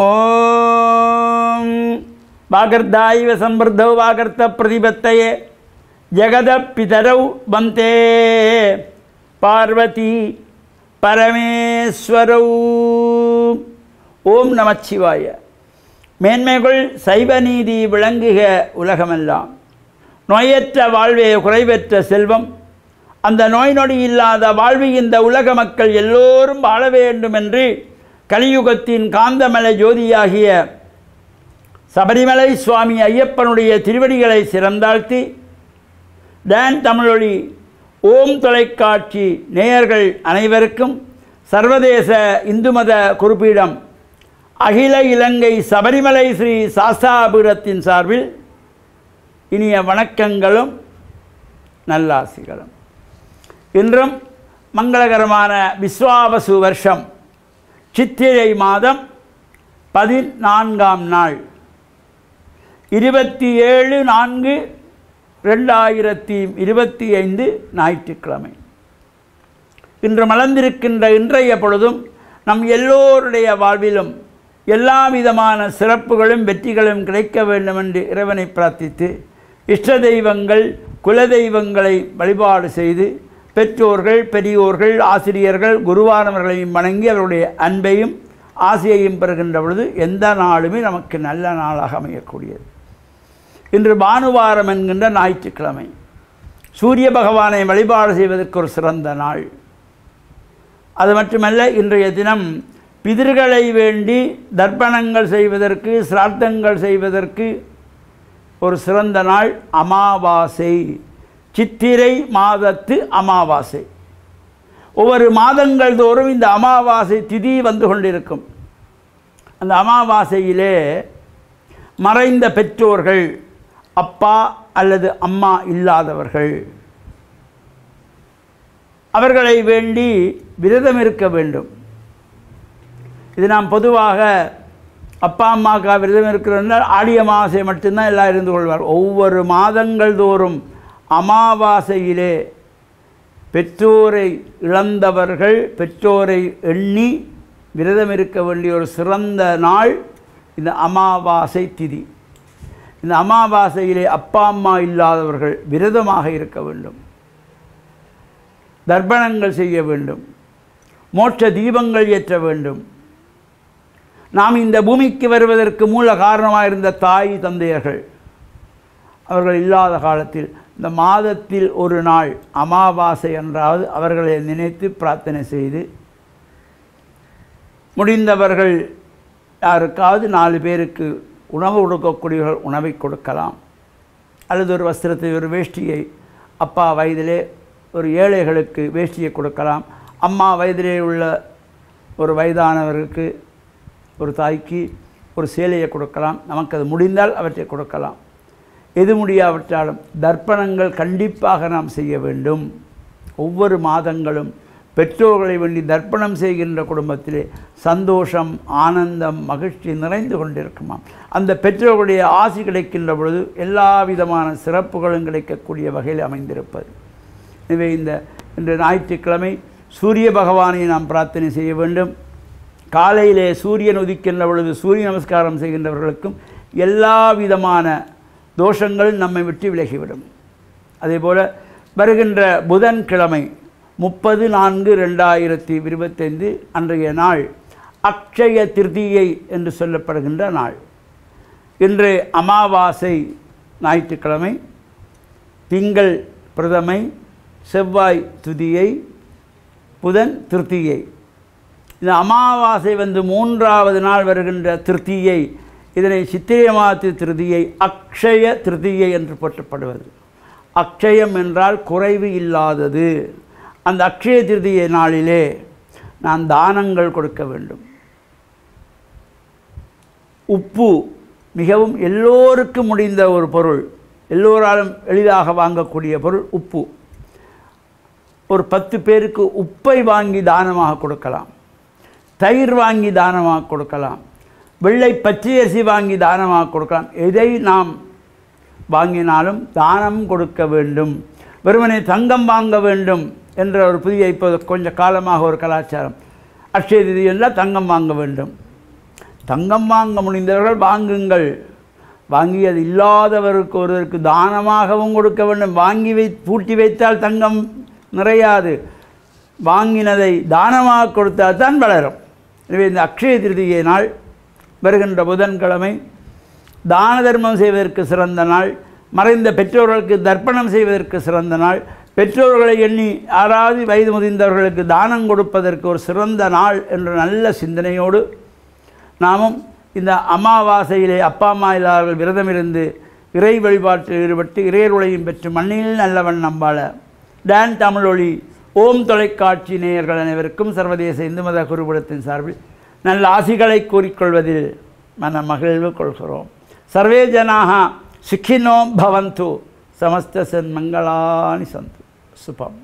ஓம் வாகர்தாயிவ சம்பிருத்தௌ வாகர்த்த பிரதிபத்தயே ஜெகத பிதரௌ வந்தே பார்வதி பரமேஸ்வரௌ. ஓம் நமச்சிவாய. மேன்மைகள் சைவ நீதி விளங்குக உலகமெல்லாம். நோயற்ற வாழ்வே குறைவற்ற செல்வம். அந்த நோய் நொடி இல்லாத வாழ்வு இந்த உலக மக்கள் எல்லோரும் வாழ வேண்டும் என்று கலியுகத்தின் காந்தமலை ஜோதியாகிய சபரிமலை சுவாமி ஐயப்பனுடைய திருவடிகளை சிறந்தாழ்த்தி டான் தமிழொலி ஓம் தொலைக்காட்சி நேயர்கள் அனைவருக்கும் சர்வதேச இந்து மத குறிப்பீடம் அகில இலங்கை சபரிமலை ஸ்ரீ சாஸ்தாபுரத்தின் சார்பில் இனிய வணக்கங்களும் நல்லாசிகளும். இன்றும் மங்களகரமான விஸ்வாவசு வருஷம் சித்திரை மாதம் 14ஆம் நாள் 27/4/2025 ஞாயிற்றுக்கிழமை. இன்று மலர்ந்திருக்கின்ற இன்றைய பொழுதும் நம் எல்லோருடைய வாழ்விலும் எல்லா விதமான சிறப்புகளும் வெற்றிகளும் கிடைக்க வேண்டும் என்று இறைவனை பிரார்த்தித்து இஷ்ட தெய்வங்கள் குலதெய்வங்களை வழிபாடு செய்து பெற்றோர்கள் பெரியோர்கள் ஆசிரியர்கள் குருவானவர்களையும் வணங்கி அவருடைய அன்பையும் ஆசையையும் பெறுகின்ற பொழுது எந்த நாளுமே நமக்கு நல்ல நாளாக அமையக்கூடியது. இன்று பானுவாரம் என்கின்ற ஞாயிற்றுக்கிழமை. சூரிய பகவானை வழிபாடு செய்வதற்கு ஒரு சிறந்த நாள். அது மட்டுமல்ல, இன்றைய தினம் பிதர்களை வேண்டி தர்ப்பணங்கள் செய்வதற்கு சிரார்த்தங்கள் செய்வதற்கு ஒரு சிறந்த நாள் அமாவாசை. சித்திரை மாதத்து அமாவாசை. ஒவ்வொரு மாதங்கள் தோறும் இந்த அமாவாசை திதி வந்து கொண்டிருக்கும். அந்த அமாவாசையிலே மறைந்த பெற்றோர்கள், அப்பா அல்லது அம்மா இல்லாதவர்கள், அவர்களை வேண்டி விரதம் இருக்க வேண்டும். இது நாம் பொதுவாக அப்பா அம்மாவுக்காக விரதம் இருக்கிறால் ஆடி அமாவாசை மட்டும்தான் எல்லாம் இருந்து கொள்வார். ஒவ்வொரு மாதங்கள் தோறும் அமாவாசையிலே பெற்றோரை இழந்தவர்கள் பெற்றோரை எண்ணி விரதம் இருக்க வேண்டிய ஒரு சிறந்த நாள் இந்த அமாவாசை திதி. இந்த அமாவாசையிலே அப்பா அம்மா இல்லாதவர்கள் விரதமாக இருக்க வேண்டும், தர்ப்பணங்கள் செய்ய வேண்டும், மோட்ச தீபங்கள் ஏற்ற வேண்டும். நாம் இந்த பூமிக்கு வருவதற்கு மூல காரணமாக இருந்த தாய் தந்தையர்கள் அவர்கள் இல்லாத காலத்தில் இந்த மாதத்தில் ஒரு நாள் அமாவாசை என்றாவது அவர்களை நினைத்து பிரார்த்தனை செய்து முடிந்தவர்கள் யாருக்காவது 4 பேருக்கு உணவு கொடுக்கக்கூடியவர்கள் உணவை கொடுக்கலாம். அல்லது ஒரு வஸ்திரத்தை, ஒரு வேஷ்டியை, அப்பா வயதிலே ஒரு ஏழைகளுக்கு வேஷ்டியை கொடுக்கலாம். அம்மா வயதிலே உள்ள ஒரு வயதானவருக்கு, ஒரு தாய்க்கு ஒரு சேலையை கொடுக்கலாம். நமக்கு அது முடிந்தால் அவற்றை கொடுக்கலாம். எது முடியாவிட்டாலும் தர்ப்பணங்கள் கண்டிப்பாக நாம் செய்ய வேண்டும். ஒவ்வொரு மாதங்களும் பெற்றோர்களை வேண்டி தர்ப்பணம் செய்கின்ற குடும்பத்திலே சந்தோஷம், ஆனந்தம், மகிழ்ச்சி நிறைந்து கொண்டிருக்குமாம். அந்த பெற்றோர்களுடைய ஆசி கிடைக்கின்ற பொழுது எல்லா விதமான சிறப்புகளும் கிடைக்கக்கூடிய வகையில் அமைந்திருப்பது. எனவே இன்று ஞாயிற்றுக்கிழமை சூரிய பகவானை நாம் பிரார்த்தனை செய்ய வேண்டும். காலையிலே சூரியன் உதிக்கின்ற பொழுது சூரிய நமஸ்காரம் செய்கின்றவர்களுக்கும் எல்லா விதமான தோஷங்கள் நம்மை விட்டு விலகிவிடும். அதேபோல் வருகின்ற புதன்கிழமை 30/4/2025 அன்றைய நாள் அக்ஷய திருதியை என்று சொல்லப்படுகின்ற நாள். இன்று அமாவாசை ஞாயிற்றுக்கிழமை, திங்கள் பிரதமை, செவ்வாய் துதியை, புதன் திருத்தியை. இந்த அமாவாசை 3வது நாள் வருகின்ற திருத்தியை, இதனை சித்திரை மாதத்து திருதியை அக்ஷய திருதியை என்று போற்றப்படுவது. அக்ஷயம் என்றால் குறைவு இல்லாதது. அந்த அக்ஷய திருதியை நாளிலே நான் தானங்கள் கொடுக்க வேண்டும். உப்பு மிகவும் எல்லோருக்கும் முடிந்த ஒரு பொருள், எல்லோராலும் எளிதாக வாங்கக்கூடிய பொருள் உப்பு. ஒரு 10 பேருக்கு உப்பை வாங்கி தானமாக கொடுக்கலாம். தயிர் வாங்கி தானமாக கொடுக்கலாம். வெள்ளை பச்சையரிசி வாங்கி தானமாக கொடுக்கலாம். எதை நாம் வாங்கினாலும் தானம் கொடுக்க வேண்டும். வெறுமனே தங்கம் வாங்க வேண்டும் என்ற ஒரு புதிய இப்போது கொஞ்ச காலமாக ஒரு கலாச்சாரம். அக்ஷய திதி என்றால் தங்கம் வாங்க வேண்டும். தங்கம் வாங்க முடிந்தவர்கள் வாங்குங்கள். வாங்கியது இல்லாதவருக்கு ஒருவருக்கு தானமாகவும் கொடுக்க வேண்டும். வாங்கி பூட்டி வைத்தால் தங்கம் நிறையாது. வாங்கினதை தானமாக கொடுத்தால் தான் வளரும். எனவே இந்த அக்ஷய திருதியை நாள் வருகின்ற புதன்கிழமை தான தர்மம் செய்வதற்கு சிறந்த நாள். மறைந்த பெற்றோர்களுக்கு தர்ப்பணம் செய்வதற்கு சிறந்த நாள். பெற்றோர்களை எண்ணி யாராவது வயது முதிர்ந்தவர்களுக்கு தானம் கொடுப்பதற்கு ஒரு சிறந்த நாள் என்ற நல்ல சிந்தனையோடு நாமும் இந்த அமாவாசையிலே அப்பா அம்மா இல்லாதவர்கள் விரதமிருந்து இறை வழிபாட்டில் ஈடுபட்டு இறையருளையும் பெற்று மண்ணில் நல்லவன் நம்பாள டான் தமிழொலி ஓம் தொலைக்காட்சி நேயர்கள் அனைவருக்கும் சர்வதேச இந்து மத குருபடத்தின் சார்பில் நல்ல ஆசிகளை கூறிக்கொள்வதில் மன மகிழ்வு கொள்கிறோம். சர்வே ஜனாக சுக்கினோ பவந்து சமஸ்த சன்மங்களானி சந்து சுபம்.